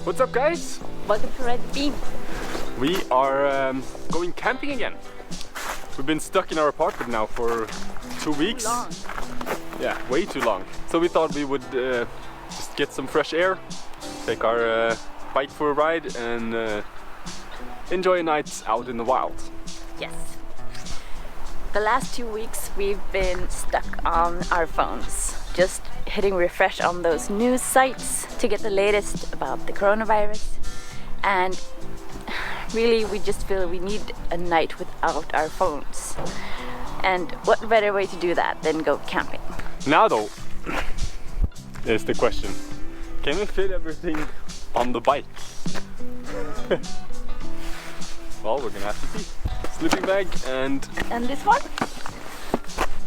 What's up, guys? Welcome to Red Beam. We are going camping again. We've been stuck in our apartment now for 2 weeks. Too long. Yeah, way too long. So we thought we would just get some fresh air, take our bike for a ride and enjoy a night out in the wild. Yes. The last 2 weeks we've been stuck on our phones, just hitting refresh on those news sites to get the latest about the coronavirus. And really we just feel we need a night without our phones. And what better way to do that than go camping? Now though, there's the question. Can we fit everything on the bike? Well, we're gonna have to see. Sleeping bag and this one?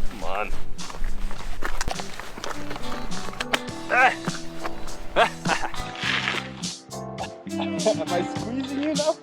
Come on. Am I squeezing you now?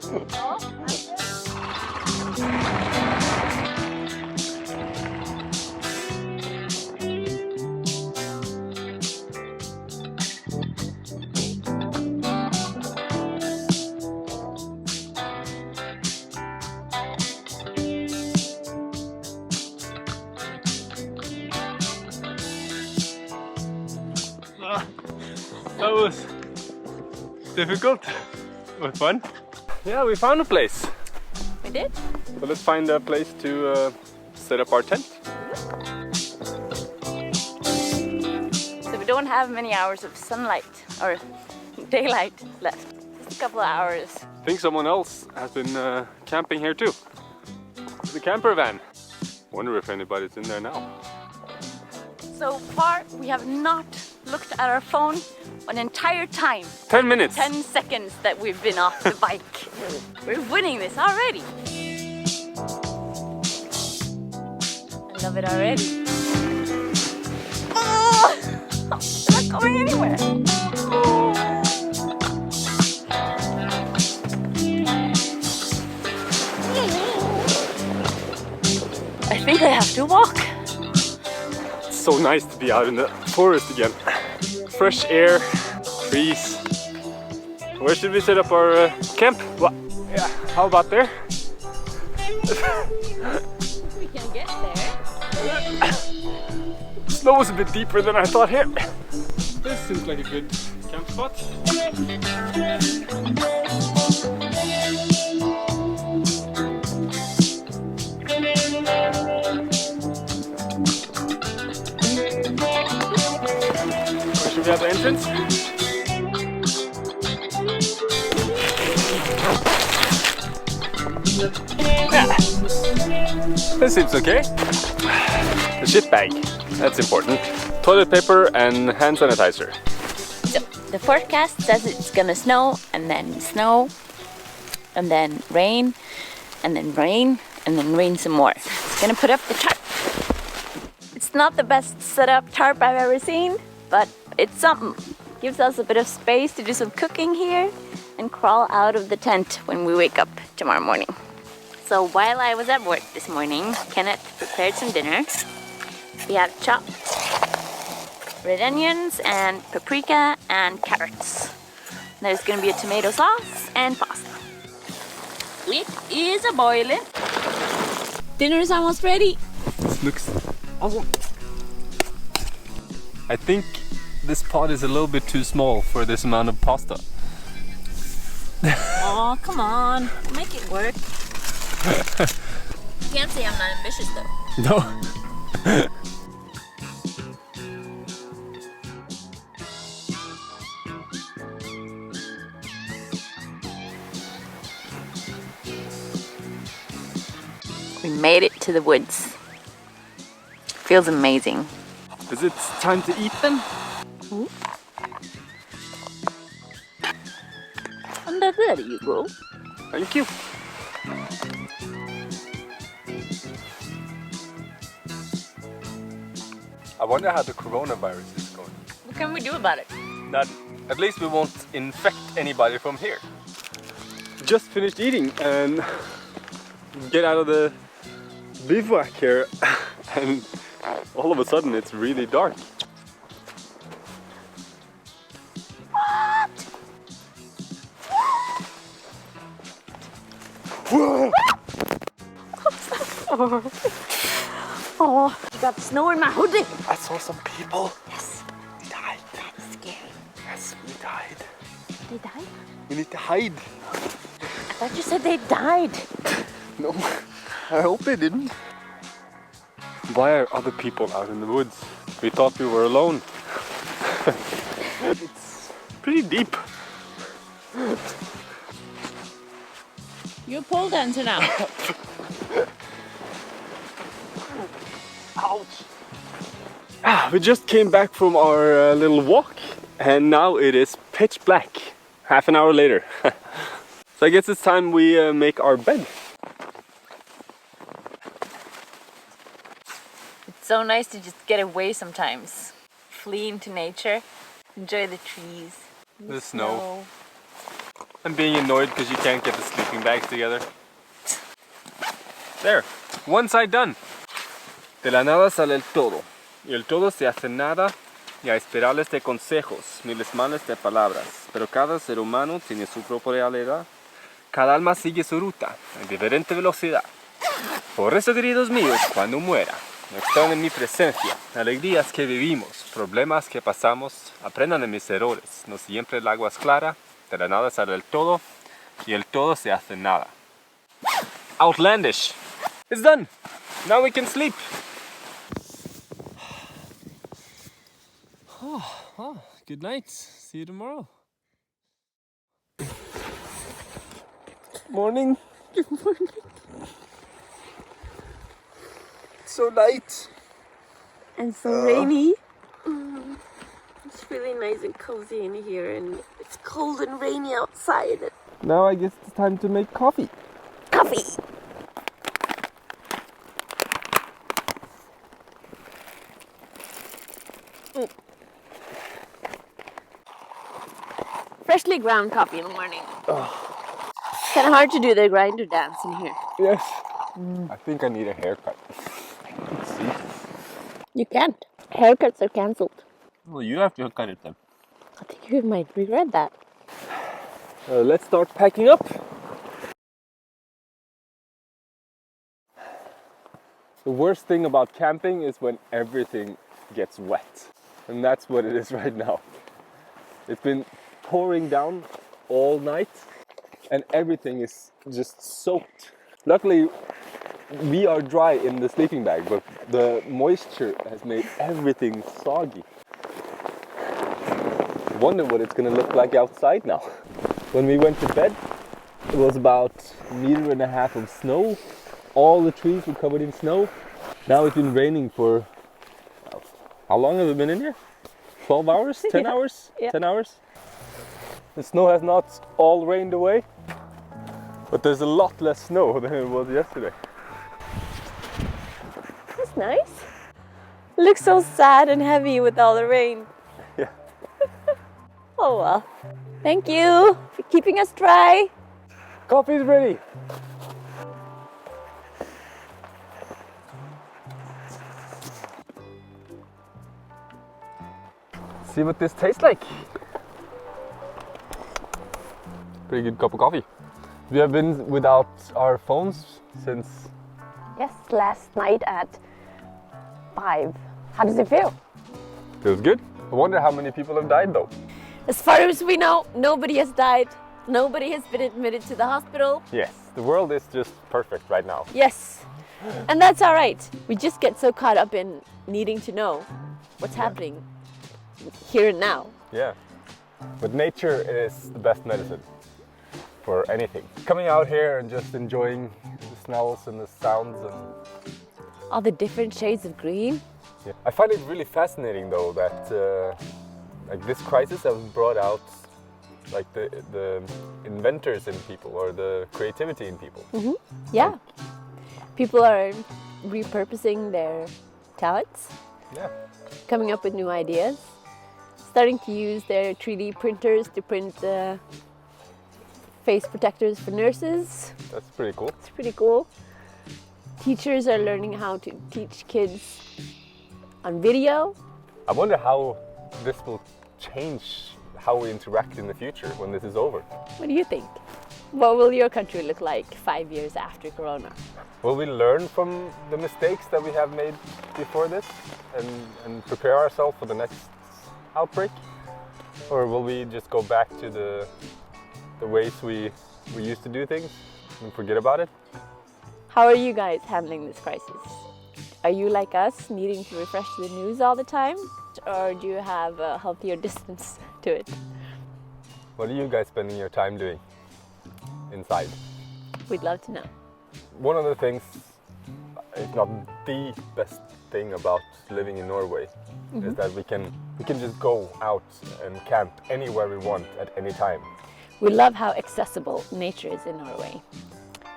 That was difficult, but fun. Yeah, we found a place. We did? So let's find a place to set up our tent. So we don't have many hours of sunlight or daylight left. Just a couple of hours. I think someone else has been camping here too. The camper van. Wonder if anybody's in there now. So far we have not looked at our phone an entire time. 10 minutes. 10 seconds that we've been off the bike. We're winning this already. I love it already. Oh! It's not going anywhere. Oh. I think I have to walk. It's so nice to be out in the forest again. Fresh air, trees. Where should we set up our camp? Well, yeah, how about there? We can get there. Snow was a bit deeper than I thought here. This seems like a good camp spot. Where should we have the entrance? Yeah, this seems okay. The shit bag, that's important. Toilet paper and hand sanitizer. So the forecast says it's gonna snow and then rain and then rain and then rain some more. It's gonna put up the tarp. It's not the best set up tarp I've ever seen, but it's something. Gives us a bit of space to do some cooking here and crawl out of the tent when we wake up tomorrow morning. So while I was at work this morning, Kenneth prepared some dinner. We have chopped red onions and paprika and carrots. There's gonna be a tomato sauce and pasta. It is a boiling. Dinner is almost ready. This looks awesome. I think this pot is a little bit too small for this amount of pasta. Oh, come on. Make it work. You can't say I'm not ambitious though. No. We made it to the woods. Feels amazing. Is it time to eat then? Ooh. And there you go. Thank you. I wonder how the coronavirus is going. What can we do about it? Nothing. At least we won't infect anybody from here. Just finished eating and get out of the bivouac here and all of a sudden it's really dark. What? Oh, you got snow in my hoodie. I saw some people. Yes. We died. That's scary. Yes, we died. They died? We need to hide. I thought you said they died. No, I hope they didn't. Why are other people out in the woods? We thought we were alone. It's pretty deep. You're a pole dancer now. Ouch! We just came back from our little walk and now it is pitch black. Half an hour later. So I guess it's time we make our bed. It's so nice to just get away sometimes. Flee into nature. Enjoy the trees. The snow. I'm being annoyed because you can't get the sleeping bags together. There, one side done. De la nada sale el todo, y el todo se hace nada, y a espirales de consejos, miles males de palabras, pero cada ser humano tiene su propia realidad, cada alma sigue su ruta, en diferente velocidad. Por eso, queridos míos, cuando muera, no extrañen mi presencia, alegrías que vivimos, problemas que pasamos, aprendan de mis errores, no siempre el agua es clara, de la nada sale el todo, y el todo se hace nada. Outlandish! It's done! Now we can sleep! Oh, good night. See you tomorrow. Morning. Good morning. It's so light. And so rainy. It's really nice and cozy in here, and it's cold and rainy outside. Now I guess it's time to make coffee. Coffee! Freshly ground coffee in the morning. It's kind of hard to do the grinder dance in here. Yes. I think I need a haircut. Let's see. You can't. Haircuts are cancelled. Well, you have to cut it then. I think you might regret that. Let's start packing up. The worst thing about camping is when everything gets wet. And that's what it is right now. It's been pouring down all night and everything is just soaked. Luckily, we are dry in the sleeping bag, but the moisture has made everything soggy. I wonder what it's gonna look like outside now. When we went to bed, it was about 1.5 meters of snow. All the trees were covered in snow. Now it's been raining for, how long have we been in here? 12 hours? 10 hours? Yeah. 10 hours? The snow has not all rained away, but there's a lot less snow than it was yesterday. That's nice. It looks so sad and heavy with all the rain. Yeah. Oh well. Thank you for keeping us dry. Coffee's ready. See what this tastes like. Pretty good cup of coffee. We have been without our phones since... Yes, last night at 5. How does it feel? Feels good. I wonder how many people have died though. As far as we know, nobody has died. Nobody has been admitted to the hospital. Yes, the world is just perfect right now. Yes, and that's all right. We just get so caught up in needing to know what's happening here and now. Yeah, but nature is the best medicine for anything. Coming out here and just enjoying the smells and the sounds and... All the different shades of green. Yeah. I find it really fascinating though that like this crisis has brought out like the inventors in people or the creativity in people. Mm-hmm. Yeah, people are repurposing their talents. Yeah. Coming up with new ideas. Starting to use their 3D printers to print face protectors for nurses. That's pretty cool. It's pretty cool. Teachers are learning how to teach kids on video. I wonder how this will change how we interact in the future when this is over. What do you think? What will your country look like 5 years after Corona? Will we learn from the mistakes that we have made before this and prepare ourselves for the next outbreak? Or will we just go back to the ways we used to do things and forget about it? How are you guys handling this crisis? Are you like us, needing to refresh the news all the time? Or do you have a healthier distance to it? What are you guys spending your time doing inside? We'd love to know. One of the things, if not the best thing about living in Norway, is that we can just go out and camp anywhere we want at any time. We love how accessible nature is in Norway.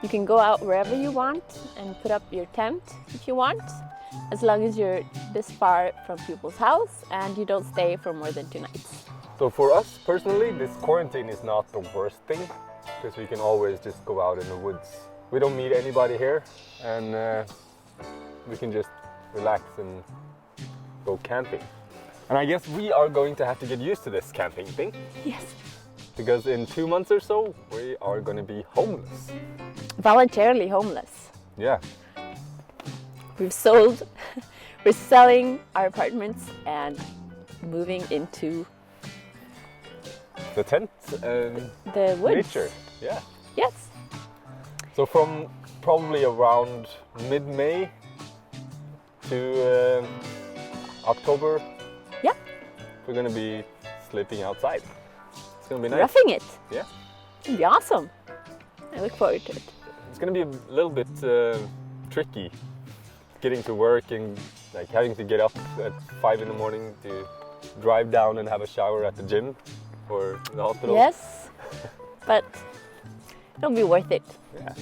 You can go out wherever you want and put up your tent if you want, as long as you're this far from people's house and you don't stay for more than 2 nights. So for us personally, this quarantine is not the worst thing, because we can always just go out in the woods. We don't meet anybody here, and we can just relax and go camping. And I guess we are going to have to get used to this camping thing. Yes. Because in 2 months or so, we are going to be homeless. Voluntarily homeless. Yeah. We're selling our apartments and moving into the tent and the woods. Nature. Yeah. Yes. So from probably around mid-May to October, yeah, we're going to be sleeping outside. It's going to be nice. Roughing it. Yeah. It's going to be awesome. I look forward to it. It's going to be a little bit tricky getting to work and like having to get up at 5 in the morning to drive down and have a shower at the gym or the hospital. Yes, but it'll be worth it. Yeah.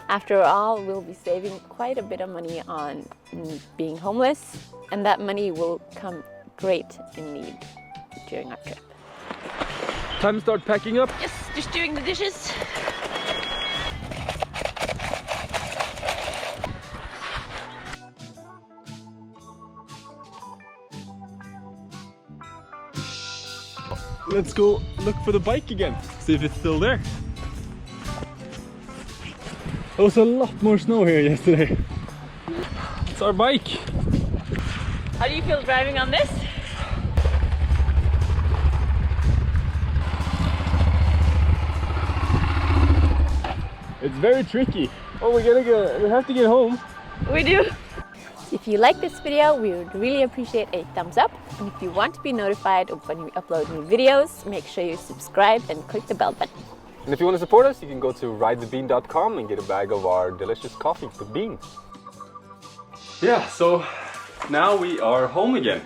After all, we'll be saving quite a bit of money on being homeless, and that money will come great in need during our trip. Time to start packing up. Yes, just doing the dishes. Let's go look for the bike again, see if it's still there. There was a lot more snow here yesterday. It's our bike. How do you feel driving on this? It's very tricky. Oh, we have to get home. We do. If you like this video, we would really appreciate a thumbs up. And if you want to be notified of when we upload new videos, make sure you subscribe and click the bell button. And if you want to support us, you can go to ridethebean.com and get a bag of our delicious coffee with beans. Yeah, so now we are home again.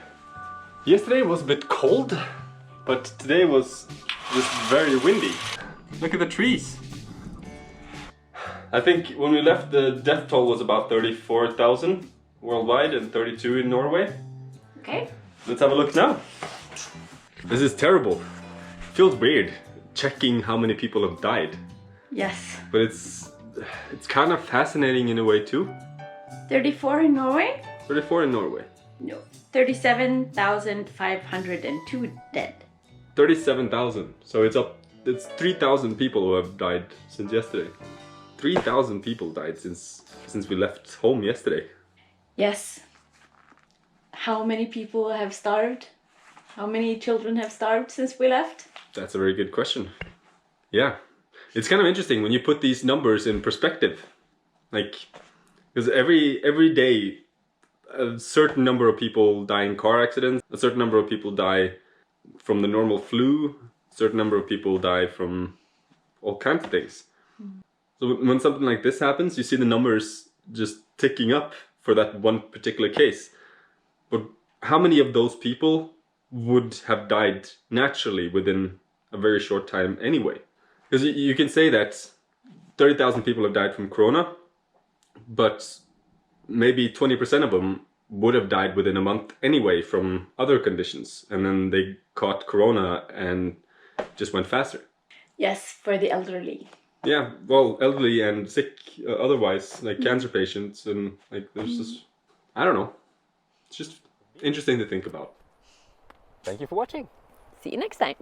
Yesterday was a bit cold, but today was just very windy. Look at the trees. I think when we left, the death toll was about 34,000 worldwide and 32 in Norway. Okay. Let's have a look now. This is terrible. Feels weird checking how many people have died. Yes. But it's kind of fascinating in a way too. 34 in Norway? 34 in Norway. No. 37,502 dead. 37,000. So it's 3,000 people who have died since yesterday. 3,000 people died since we left home yesterday. Yes. How many people have starved? How many children have starved since we left? That's a very good question. Yeah. It's kind of interesting when you put these numbers in perspective. Like, because every day a certain number of people die in car accidents, a certain number of people die from the normal flu, a certain number of people die from all kinds of things. So when something like this happens, you see the numbers just ticking up for that one particular case. But how many of those people would have died naturally within a very short time anyway? Because you can say that 30,000 people have died from Corona, but maybe 20% of them would have died within a month anyway from other conditions. And then they caught Corona and just went faster. Yes, for the elderly. Yeah, well, elderly and sick otherwise, like cancer patients, and like there's just, I don't know. It's just interesting to think about. Thank you for watching. See you next time.